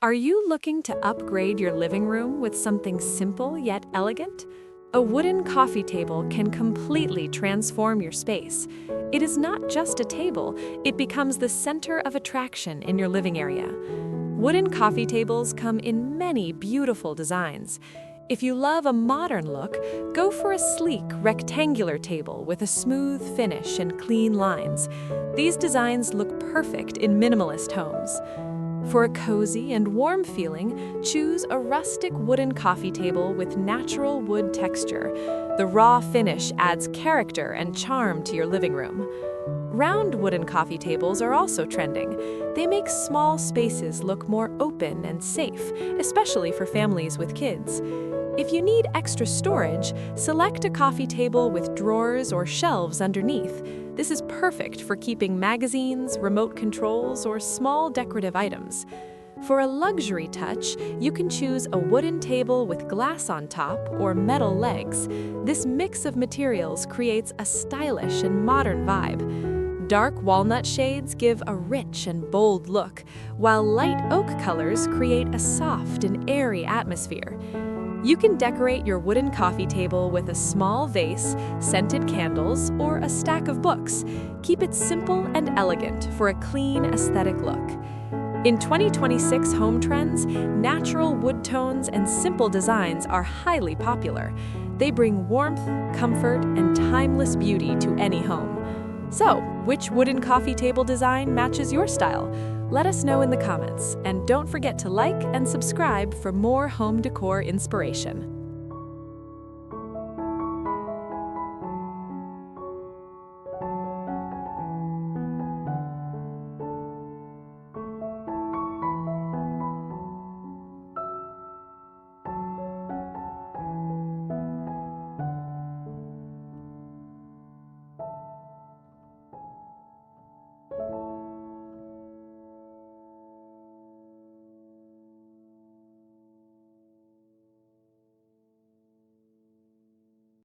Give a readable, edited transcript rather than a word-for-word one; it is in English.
Are you looking to upgrade your living room with something simple yet elegant? A wooden coffee table can completely transform your space. It is not just a table, it becomes the center of attraction in your living area. Wooden coffee tables come in many beautiful designs. If you love a modern look, go for a sleek, rectangular table with a smooth finish and clean lines. These designs look perfect in minimalist homes. For a cozy and warm feeling, choose a rustic wooden coffee table with natural wood texture. The raw finish adds character and charm to your living room. Round wooden coffee tables are also trending. They make small spaces look more open and safe, especially for families with kids. If you need extra storage, select a coffee table with drawers or shelves underneath. This is perfect for keeping magazines, remote controls, or small decorative items. For a luxury touch, you can choose a wooden table with glass on top or metal legs. This mix of materials creates a stylish and modern vibe. Dark walnut shades give a rich and bold look, while light oak colors create a soft and airy atmosphere. You can decorate your wooden coffee table with a small vase, scented candles, or a stack of books. Keep it simple and elegant for a clean, aesthetic look. In 2026 home trends, natural wood tones and simple designs are highly popular. They bring warmth, comfort, and timeless beauty to any home. So, which wooden coffee table design matches your style? Let us know in the comments, and don't forget to like and subscribe for more home decor inspiration.